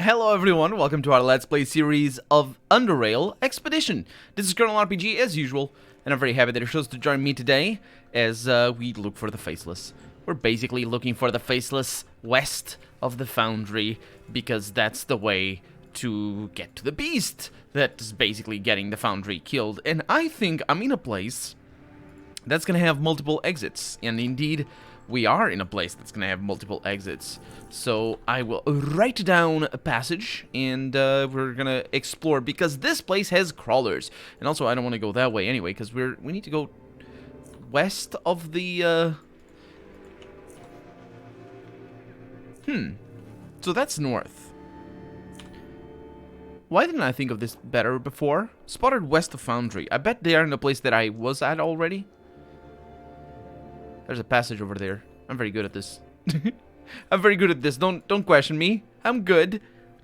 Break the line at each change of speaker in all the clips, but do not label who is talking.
Hello everyone, welcome to our Let's Play series of Underrail Expedition. This is Colonel RPG as usual, and I'm very happy that you're chose to join me today as we look for the Faceless. We're basically looking for the Faceless west of the Foundry, because that's the way to get to the Beast that's basically getting the Foundry killed. And I think I'm in a place that's gonna have multiple exits, and indeed we are in a place that's gonna have multiple exits. So I will write down a passage and we're gonna explore, because this place has crawlers. And also I don't want to go that way anyway, because we need to go west of the so that's north. Why didn't I think of this better before? Spotted west of Foundry. I bet they are in the place that I was at already. There's a passage over there. I'm very good at this. I'm very good at this. Don't question me. I'm good.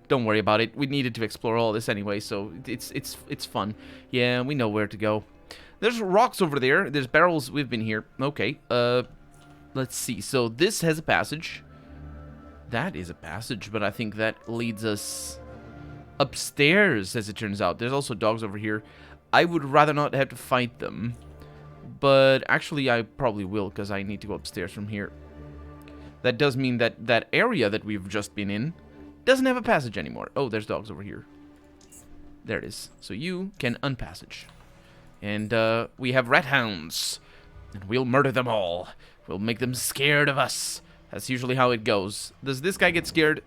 Don't worry about it. We needed to explore all this anyway, so it's fun. Yeah, we know where to go. There's rocks over there. There's barrels. We've been here. Okay. Let's see. So this has a passage. That is a passage, but I think that leads us upstairs, as it turns out. There's also dogs over here. I would rather not have to fight them. But actually, I probably will, because I need to go upstairs from here. That does mean that that area that we've just been in doesn't have a passage anymore. Oh, there's dogs over here. There it is. So you can unpassage. And we have rat hounds. And we'll murder them all. We'll make them scared of us. That's usually how it goes. Does this guy get scared?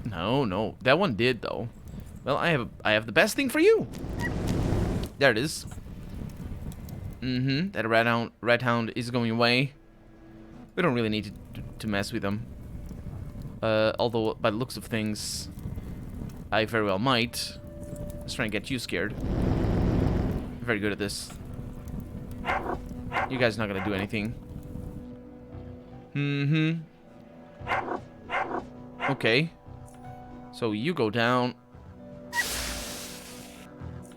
No. That one did, though. Well, I have the best thing for you. There it is. That rat hound is going away. We don't really need to mess with them. Although, by the looks of things, I very well might. Let's try and get you scared. Very good at this. You guys are not gonna do anything. Okay. So you go down.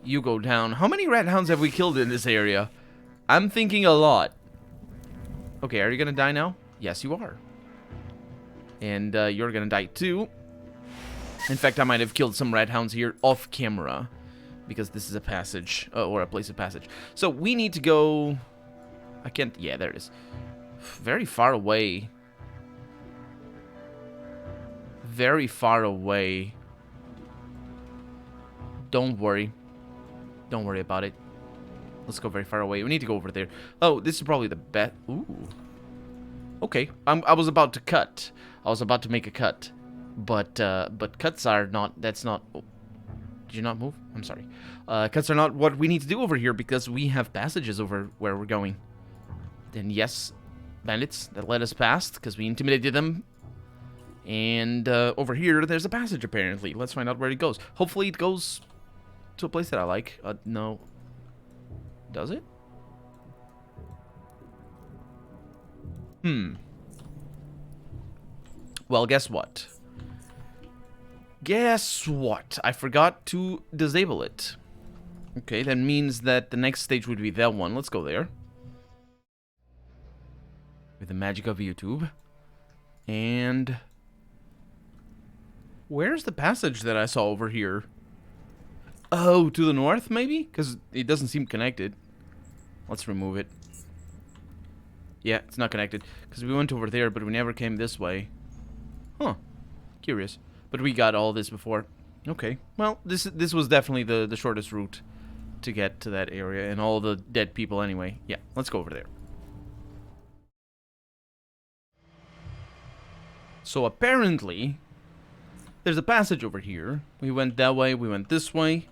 You go down. How many rat hounds have we killed in this area? I'm thinking a lot. Okay, are you gonna die now? Yes, you are. And you're gonna die too. In fact, I might have killed some rat hounds here off camera, because this is a passage, or a place of passage. So we need to go... I can't... Yeah, there it is. Very far away. Very far away. Don't worry. Don't worry about it. Let's go very far away. We need to go over there. Oh, this is probably the best. Ooh. Okay. I was about to cut. I was about to make a cut. But cuts are not... That's not... Oh. Did you not move? I'm sorry. Cuts are not what we need to do over here, because we have passages over where we're going. And yes, bandits that let us past, because we intimidated them. And over here, there's a passage, apparently. Let's find out where it goes. Hopefully it goes to a place that I like. No. Does it? Well, guess what? Guess what? I forgot to disable it. Okay, that means that the next stage would be that one. Let's go there. With the magic of YouTube. And... where's the passage that I saw over here? Oh, to the north, maybe? Because it doesn't seem connected. Let's remove it. Yeah, it's not connected. Because we went over there, but we never came this way. Huh. Curious. But we got all this before. Okay. Well, this was definitely the shortest route to get to that area. And all the dead people anyway. Yeah, let's go over there. So apparently, there's a passage over here. We went that way, we went this way.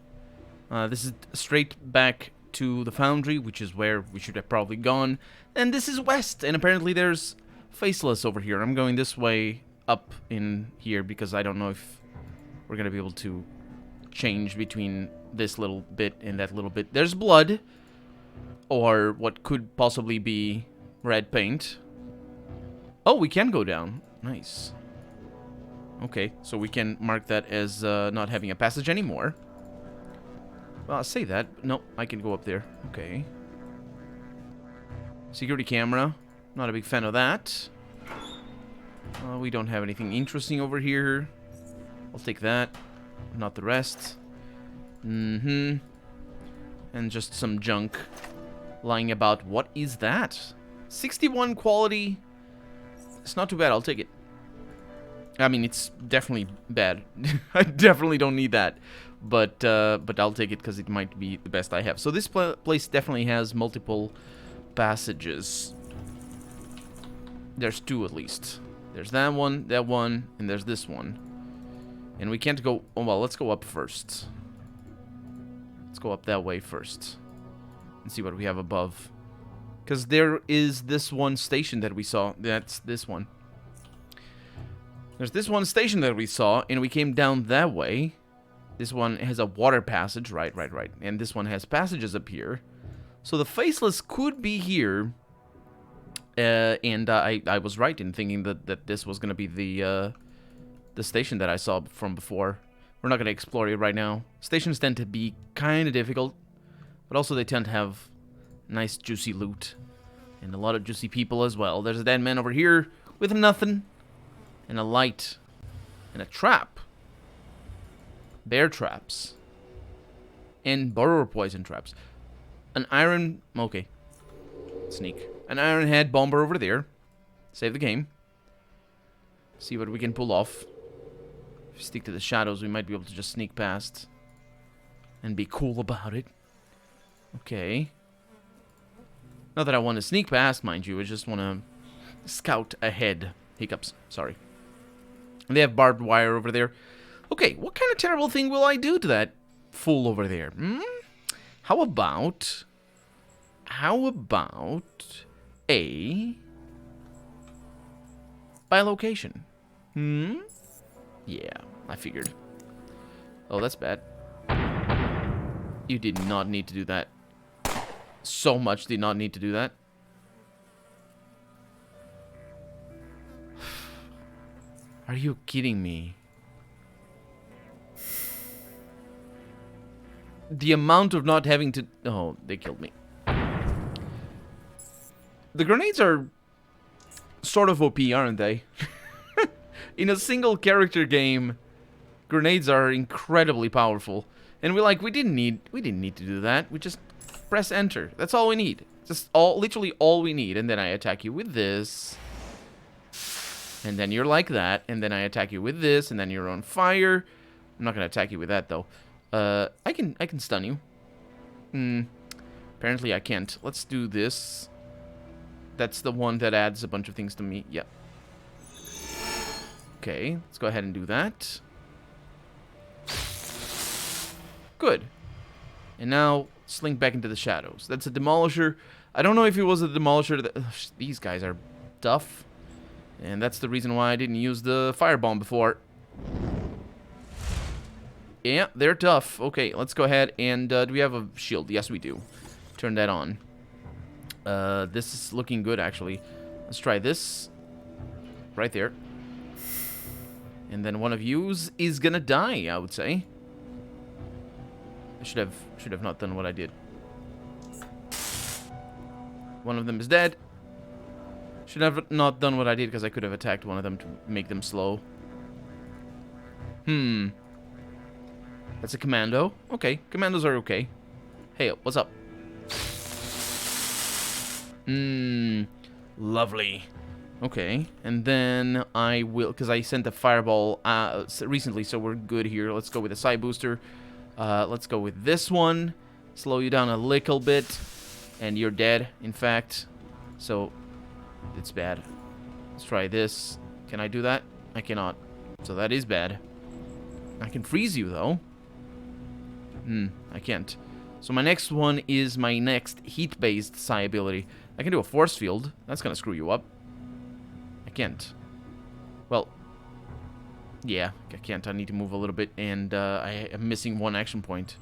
This is straight back to the Foundry, which is where we should have probably gone. And this is west, and apparently there's Faceless over here. I'm going this way up in here, because I don't know if we're going to be able to change between this little bit and that little bit. There's blood, or what could possibly be red paint. Oh, we can go down. Nice. Okay, so we can mark that as not having a passage anymore. Well, I'll say that. No, I can go up there. Okay. Security camera. Not a big fan of that. We don't have anything interesting over here. I'll take that. Not the rest. Mm-hmm. And just some junk lying about. What is that? 61 quality. It's not too bad. I'll take it. I mean, it's definitely bad. I definitely don't need that. But I'll take it because it might be the best I have. So this place definitely has multiple passages. There's two at least. There's that one, and there's this one. And we can't go... Oh, well, let's go up first. Let's go up that way first. And see what we have above. Because there is this one station that we saw. That's this one. There's this one station that we saw, and we came down that way. This one has a water passage. Right. And this one has passages up here. So the Faceless could be here. And I was right in thinking that this was going to be the station that I saw from before. We're not going to explore it right now. Stations tend to be kind of difficult, but also they tend to have nice juicy loot. And a lot of juicy people as well. There's a dead man over here with nothing. And a light. And a trap. Bear traps. And burrower poison traps. An iron... Okay. Sneak. An iron head bomber over there. Save the game. See what we can pull off. If we stick to the shadows, we might be able to just sneak past. And be cool about it. Okay. Not that I want to sneak past, mind you. I just want to scout ahead. Hiccups. Sorry. And they have barbed wire over there. Okay, what kind of terrible thing will I do to that fool over there? How about a by location? Yeah, I figured. Oh, that's bad. You did not need to do that. So much did not need to do that. Are you kidding me? The amount of not having to... Oh, they killed me. The grenades are sort of OP, aren't they? In a single character game, grenades are incredibly powerful. And we didn't need to do that. We just press enter. That's all we need. Just literally all we need. And then I attack you with this. And then you're like that. And then I attack you with this. And then you're on fire. I'm not gonna attack you with that though. I can stun you. Apparently I can't. Let's do this. That's the one that adds a bunch of things to me. Yep. Okay, let's go ahead and do that. Good. And now slink back into the shadows. That's a demolisher. I don't know if it was a demolisher. These guys are tough. And that's the reason why I didn't use the firebomb before. Yeah, they're tough. Okay, let's go ahead and... do we have a shield? Yes, we do. Turn that on. This is looking good, actually. Let's try this. Right there. And then one of yous is gonna die, I would say. I should have not done what I did. One of them is dead. Should have not done what I did because I could have attacked one of them to make them slow. That's a commando. Okay, commandos are okay. Hey, what's up? Lovely. Okay, and then I will, because I sent a fireball recently, so we're good here. Let's go with a side booster. Let's go with this one. Slow you down a little bit, and you're dead, in fact. So, it's bad. Let's try this. Can I do that? I cannot. So that is bad. I can freeze you, though. I can't. So my next one is my next heat-based psi ability. I can do a force field. That's gonna screw you up. I can't. Well, yeah, I can't. I need to move a little bit, and I am missing one action point.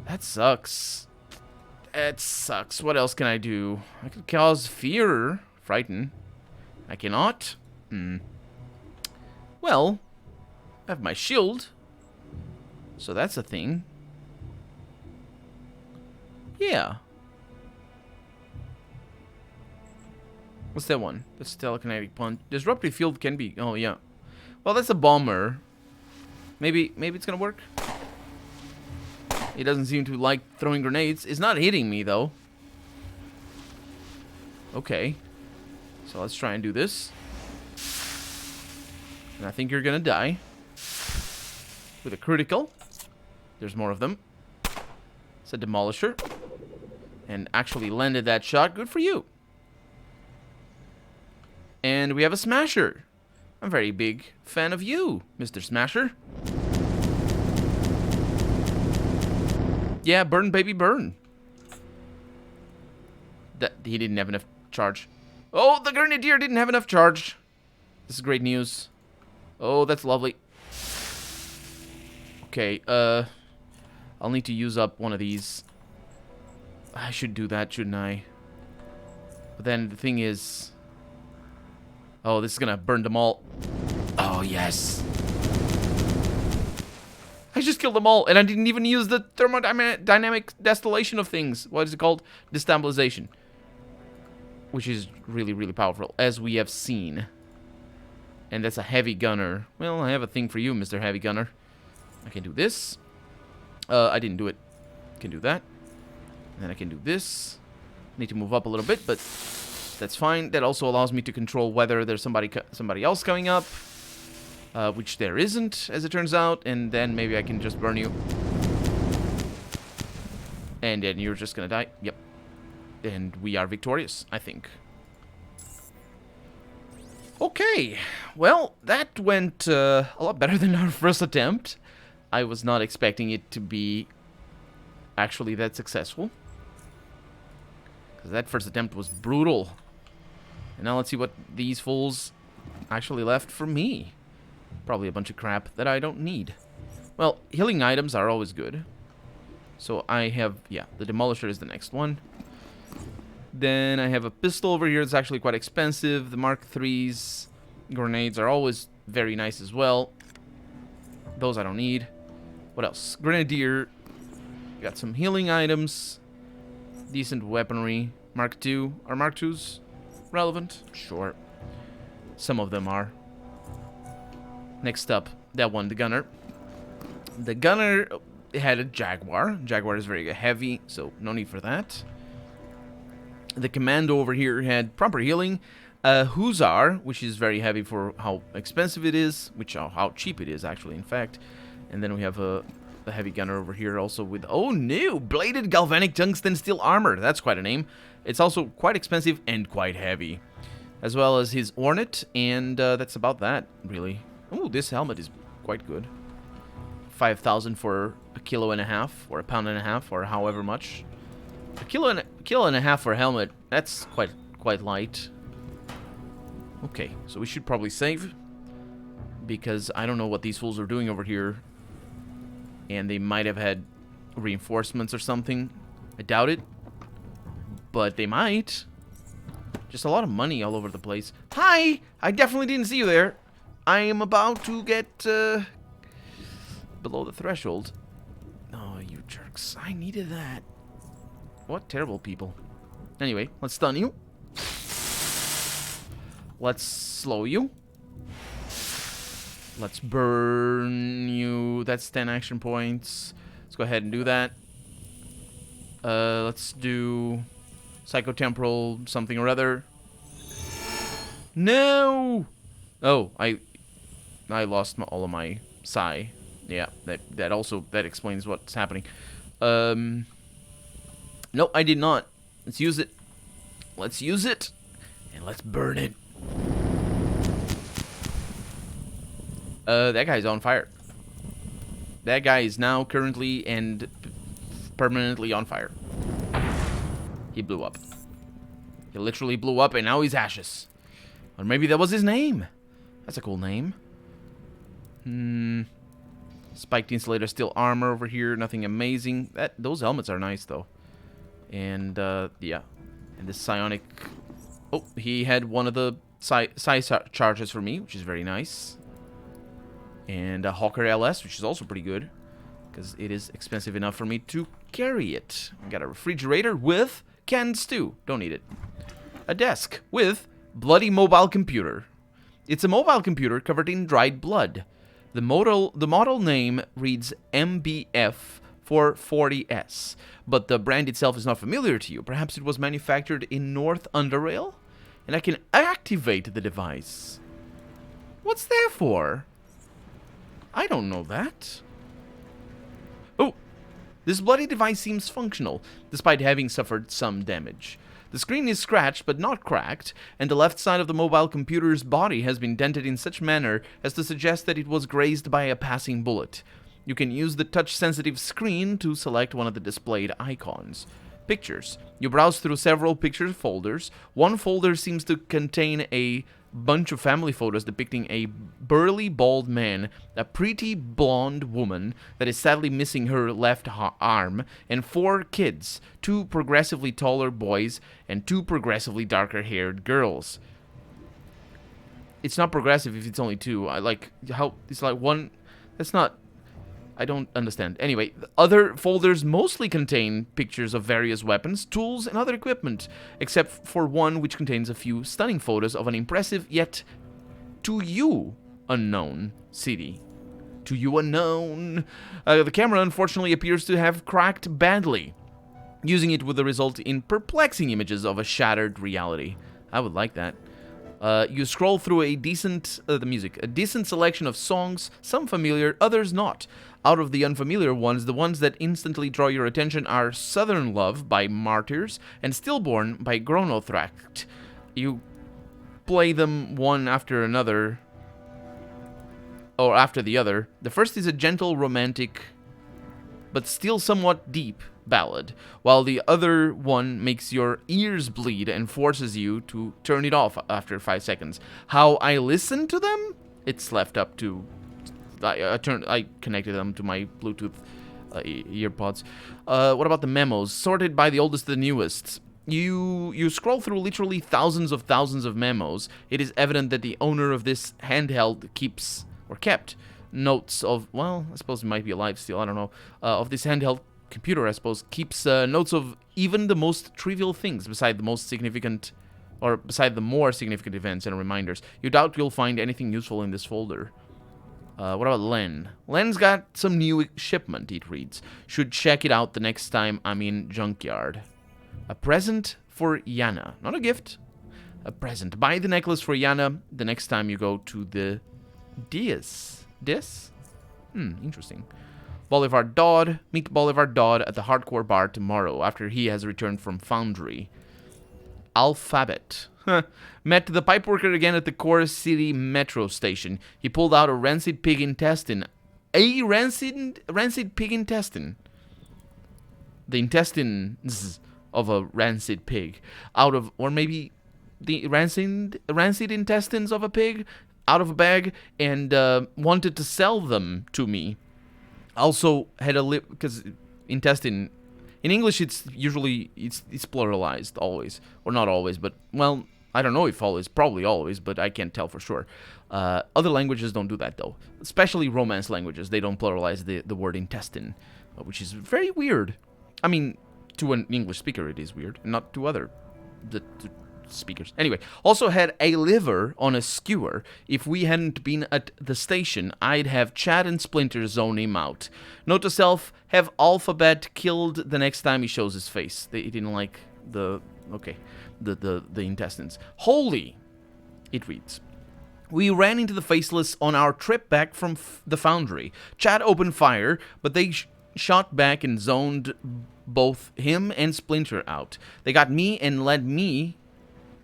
That sucks. That sucks. What else can I do? I could cause fear. Frighten. I cannot. Well, I have my shield. So that's a thing. Yeah. What's that one? That's telekinetic punch. Disruptive field can be... Oh, yeah. Well, that's a bomber. Maybe it's gonna work. He doesn't seem to like throwing grenades. It's not hitting me, though. Okay. So let's try and do this. And I think you're gonna die. With a critical. There's more of them. It's a demolisher. And actually landed that shot. Good for you. And we have a smasher. I'm a very big fan of you, Mr. Smasher. Yeah, burn, baby, burn. He didn't have enough charge. Oh, the Grenadier didn't have enough charge. This is great news. Oh, that's lovely. Okay, I'll need to use up one of these. I should do that, shouldn't I? But then the thing is... Oh, this is gonna burn them all. Oh, yes. I just killed them all, and I didn't even use the thermodynamic distillation of things. What is it called? Destabilization. Which is really, really powerful, as we have seen. And that's a heavy gunner. Well, I have a thing for you, Mr. Heavy Gunner. I can do this. I didn't do it. I can do that. And then I can do this. Need to move up a little bit, but that's fine. That also allows me to control whether there's somebody else coming up. Which there isn't, as it turns out. And then maybe I can just burn you. And then you're just gonna die. Yep. And we are victorious, I think. Okay. Well, that went a lot better than our first attempt. I was not expecting it to be actually that successful. Because that first attempt was brutal. And now let's see what these fools actually left for me. Probably a bunch of crap that I don't need. Well, healing items are always good. So I have, yeah, the Demolisher is the next one. Then I have a pistol over here. It's actually quite expensive. The Mark III's grenades are always very nice as well. Those I don't need. What else? Grenadier. Got some healing items. Decent weaponry. Mark II. Are Mark IIs relevant? Sure. Some of them are. Next up, that one, the gunner. The gunner had a Jaguar. Jaguar is very heavy, so no need for that. The commando over here had proper healing. Hussar, which is very heavy for how expensive it is, how cheap it is, actually, in fact. And then we have a heavy gunner over here also with, oh no, bladed galvanic tungsten steel armor. That's quite a name. It's also quite expensive and quite heavy. As well as his Ornate, and that's about that, really. Oh, this helmet is quite good. 5,000 for a kilo and a half, or a pound and a half, or however much. A kilo and a half for a helmet, that's quite light. Okay, so we should probably save. Because I don't know what these fools are doing over here. And they might have had reinforcements or something. I doubt it. But they might. Just a lot of money all over the place. Hi! I definitely didn't see you there. I am about to get below the threshold. Oh, you jerks. I needed that. What terrible people. Anyway, let's stun you. Let's slow you. Let's burn you. That's 10 action points. Let's go ahead and do that. Let's do psychotemporal something or other. No! Oh, I lost all of my psi. Yeah, that explains what's happening. No, I did not. Let's use it. Let's use it. And let's burn it. That guy's on fire. That guy is now currently and permanently on fire. He blew up. He literally blew up and now he's ashes. Or maybe that was his name. That's a cool name. Spiked insulator steel armor over here. Nothing amazing. Those helmets are nice though. And yeah. And the psionic. Oh, he had one of the psi charges for me, which is very nice. And a Hawker LS, which is also pretty good. Because it is expensive enough for me to carry it. I got a refrigerator with canned stew. Don't need it. A desk with bloody mobile computer. It's a mobile computer covered in dried blood. The model name reads MBF 440S, but the brand itself is not familiar to you. Perhaps it was manufactured in North Underrail? And I can activate the device. What's that for? I don't know that. Oh, this bloody device seems functional, despite having suffered some damage. The screen is scratched but not cracked, and the left side of the mobile computer's body has been dented in such manner as to suggest that it was grazed by a passing bullet. You can use the touch-sensitive screen to select one of the displayed icons. Pictures. You browse through several picture folders. One folder seems to contain a bunch of family photos depicting a burly bald man, a pretty blonde woman that is sadly missing her left arm, and 4 kids, 2 progressively taller boys and 2 progressively darker-haired girls. It's not progressive if it's only 2. I like how it's like one. That's not. I don't understand. Anyway, other folders mostly contain pictures of various weapons, tools, and other equipment, except for one which contains a few stunning photos of an impressive yet to you unknown city. To you unknown. The camera unfortunately appears to have cracked badly, using it would result in perplexing images of a shattered reality. I would like that. You scroll through a decent selection of songs, some familiar, others not. Out of the unfamiliar ones, the ones that instantly draw your attention are Southern Love by Martyrs and Stillborn by Gronothract. You play them one after another, or after the other. The first is a gentle, romantic, but still somewhat deep ballad, while the other one makes your ears bleed and forces you to turn it off after 5 seconds. How I listen to them? It's left up to... I connected them to my Bluetooth earpods. What about the memos? Sorted by the oldest to the newest. You scroll through literally thousands of memos. It is evident that the owner of this handheld kept notes of, well, I suppose it might be alive still, I don't know, of this handheld computer, I suppose, keeps notes of even the most trivial things beside the more significant events and reminders. You doubt you'll find anything useful in this folder. What about Len? Len's got some new shipment, it reads. Should check it out the next time I'm in Junkyard. A present for Yana. Not a gift. A present. Buy the necklace for Yana the next time you go to the Dis? Interesting. Bolivar Dodd. Meet Bolivar Dodd at the Hardcore Bar tomorrow after he has returned from Foundry. Alphabet. Met the pipeworker again at the Core City metro station. He pulled out a rancid pig intestine. A rancid pig intestine. The intestines of a rancid pig. Or maybe the rancid intestines of a pig out of a bag, and wanted to sell them to me. Also had because intestine in English it's usually it's pluralized always, or not always, but well, I don't know if always, probably always, but I can't tell for sure. Other languages don't do that though, especially Romance languages. They don't pluralize the word intestine, which is very weird. I mean, to an English speaker it is weird, and not to other the speakers. Anyway, also had a liver on a skewer. If we hadn't been at the station, I'd have Chad and Splinter zone him out. Note to self, have Alphabet killed the next time he shows his face. He didn't like the intestines. Holy, it reads. We ran into the Faceless on our trip back from the Foundry. Chad opened fire, but they shot back and zoned both him and Splinter out. They got me and led me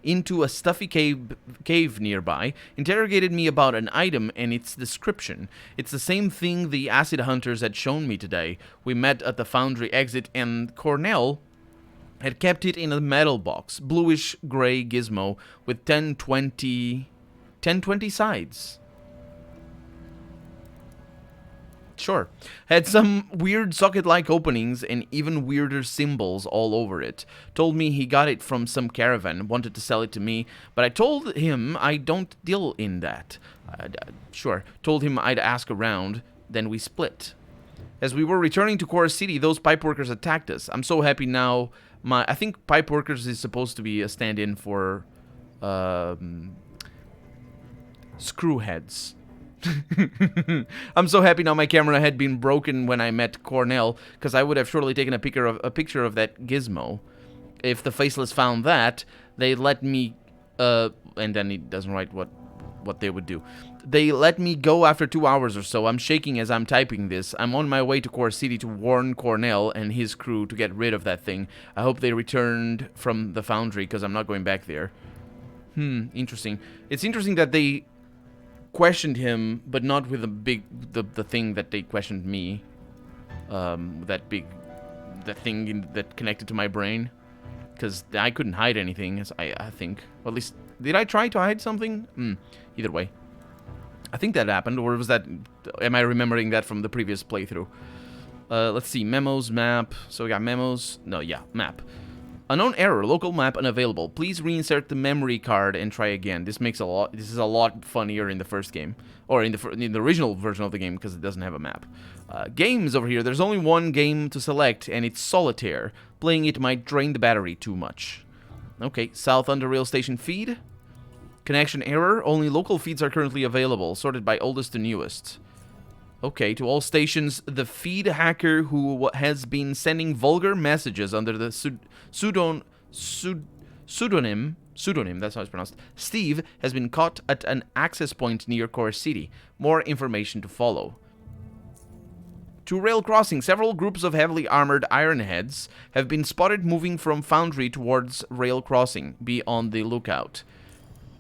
into a stuffy cave nearby, interrogated me about an item and its description. It's the same thing the acid hunters had shown me today. We met at the Foundry exit, and Cornell had kept it in a metal box, bluish-gray gizmo with 1020 sides. Sure. Had some weird socket-like openings and even weirder symbols all over it. Told me he got it from some caravan, wanted to sell it to me, but I told him I don't deal in that. Sure. Told him I'd ask around, then we split. As we were returning to Core City, those pipeworkers attacked us. I'm so happy now. I think pipeworkers is supposed to be a stand-in for screwheads. I'm so happy now my camera had been broken when I met Cornell, because I would have surely taken a picture of that gizmo. If the Faceless found that, they let me, and then it doesn't write what they would do. They let me go after 2 hours or so. I'm shaking as I'm typing this. I'm on my way to Core City to warn Cornell and his crew to get rid of that thing. I hope they returned from the foundry, because I'm not going back there. Interesting. It's interesting that they questioned him, but not with the thing that they questioned me. That thing that connected to my brain. Because I couldn't hide anything, I think. Or at least, did I try to hide something? Either way. I think that happened, or was that... Am I remembering that from the previous playthrough? Let's see, memos, map. So we got memos. No, yeah, map. Unknown error, local map unavailable. Please reinsert the memory card and try again. This is a lot funnier in the first game. Or in the original version of the game, because it doesn't have a map. Games over here. There's only one game to select, and it's Solitaire. Playing it might drain the battery too much. Okay, South Underrail Station feed. Connection error. Only local feeds are currently available, sorted by oldest to newest. Okay, to all stations, the feed hacker who has been sending vulgar messages under the pseudonym, that's how it's pronounced, Steve, has been caught at an access point near Core City. More information to follow. To rail crossing, several groups of heavily armored ironheads have been spotted moving from Foundry towards rail crossing. Be on the lookout.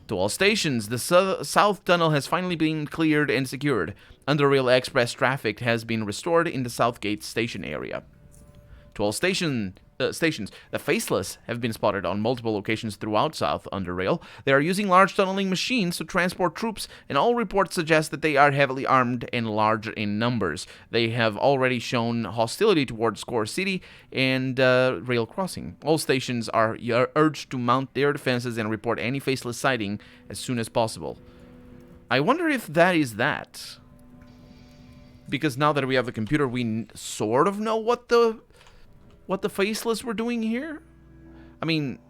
To all stations, the south tunnel has finally been cleared and secured. Underrail express traffic has been restored in the Southgate station area. To all stations, the Faceless have been spotted on multiple locations throughout South Underrail. They are using large tunneling machines to transport troops, and all reports suggest that they are heavily armed and large in numbers. They have already shown hostility towards Core City and rail crossing. All stations are urged to mount their defenses and report any Faceless sighting as soon as possible. I wonder if that is that. Because now that we have the computer, we sort of know what the Faceless were doing here? I mean...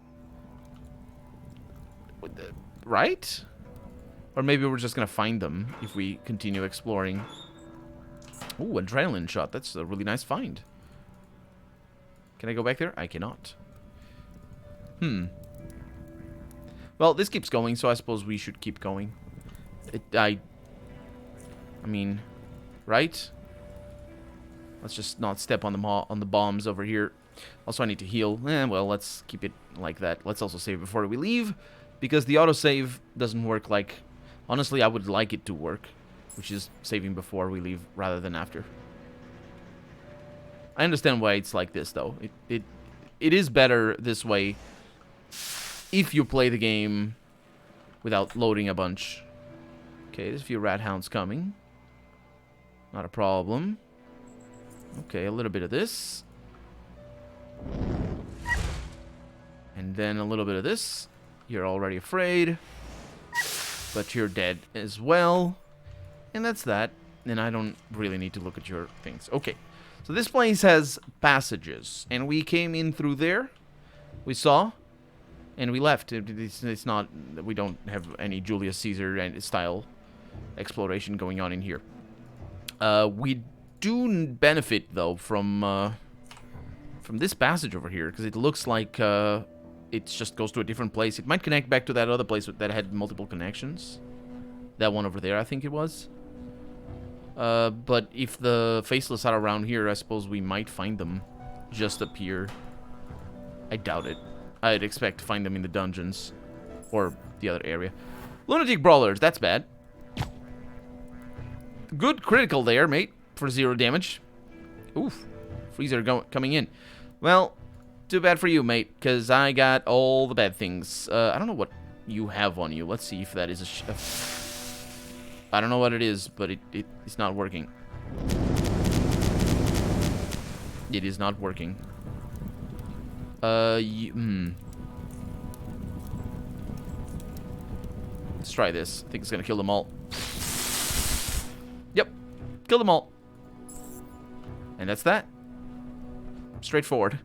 right? Or maybe we're just gonna find them if we continue exploring. Ooh, adrenaline shot. That's a really nice find. Can I go back there? I cannot. Well, this keeps going, so I suppose we should keep going. I mean... right? Let's just not step on the bombs over here. Also, I need to heal. Well, let's keep it like that. Let's also save before we leave, because the autosave doesn't work like... honestly, I would like it to work, which is saving before we leave rather than after. I understand why it's like this, though. It is better this way if you play the game without loading a bunch. Okay, there's a few rat hounds coming. Not a problem. Okay, a little bit of this. And then a little bit of this. You're already afraid. But you're dead as well. And that's that. And I don't really need to look at your things. Okay. So this place has passages. And we came in through there. We saw. And we left. It's not... we don't have any Julius Caesar style exploration going on in here. We do benefit, though, from this passage over here, because it looks like it just goes to a different place. It might connect back to that other place that had multiple connections. That one over there, I think it was. But if the Faceless are around here, I suppose we might find them just up here. I doubt it. I'd expect to find them in the dungeons or the other area. Lunatic Brawlers, that's bad. Good critical there, mate, for 0 damage. Oof. Freezer coming in. Well, too bad for you, mate, because I got all the bad things. I don't know what you have on you. Let's see if that is I don't know what it is, but it's not working. It is not working. Let's try this. I think it's gonna kill them all. Yep. Kill them all. And that's that. Straightforward.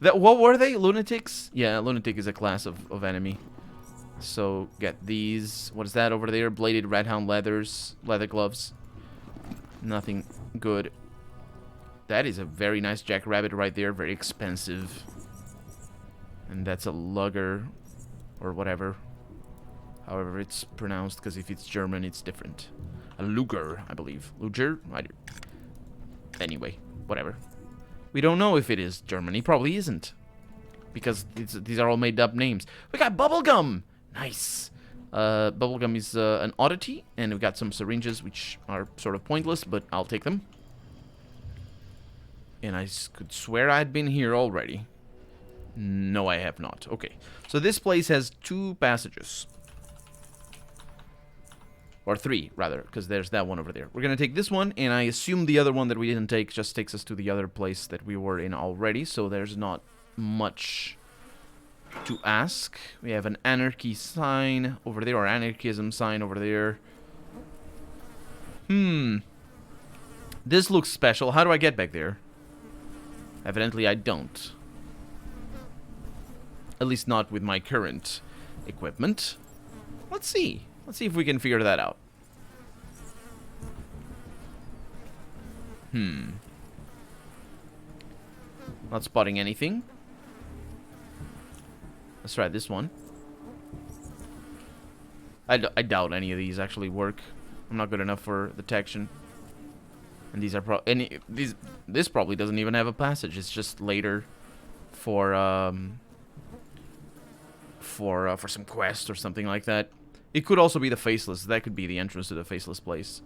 What were they? Lunatics? Yeah, lunatic is a class of enemy. So get these. What is that over there? Bladed red hound leather gloves. Nothing good. That is a very nice jackrabbit right there. Very expensive. And that's a lugger. Or whatever. However it's pronounced, because if it's German, it's different. A luger, I believe. Luger? Anyway, whatever. We don't know if it is German. He probably isn't. Because these are all made up names. We got bubblegum! Nice. Bubblegum is an oddity. And we've got some syringes, which are sort of pointless, but I'll take them. And I could swear I'd been here already. No, I have not. Okay. So this place has 2 passages. Or 3, rather, because there's that one over there. We're going to take this one, and I assume the other one that we didn't take just takes us to the other place that we were in already, so there's not much to ask. We have an anarchy sign over there, or anarchism sign over there. This looks special. How do I get back there? Evidently, I don't. At least not with my current equipment. Let's see. Let's see if we can figure that out. Not spotting anything. Let's try this one. I doubt any of these actually work. I'm not good enough for detection. And these are this probably doesn't even have a passage. It's just later for some quest or something like that. It could also be the Faceless. That could be the entrance to the Faceless place.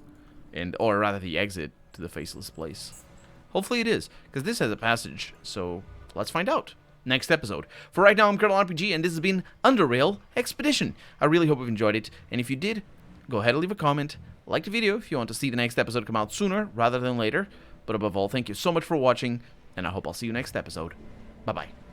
Or rather the exit to the Faceless place. Hopefully it is, because this has a passage. So let's find out. Next episode. For right now, I'm Colonel RPG, and this has been Underrail Expedition. I really hope you've enjoyed it, and if you did, go ahead and leave a comment. Like the video if you want to see the next episode come out sooner rather than later. But above all, thank you so much for watching, and I hope I'll see you next episode. Bye-bye.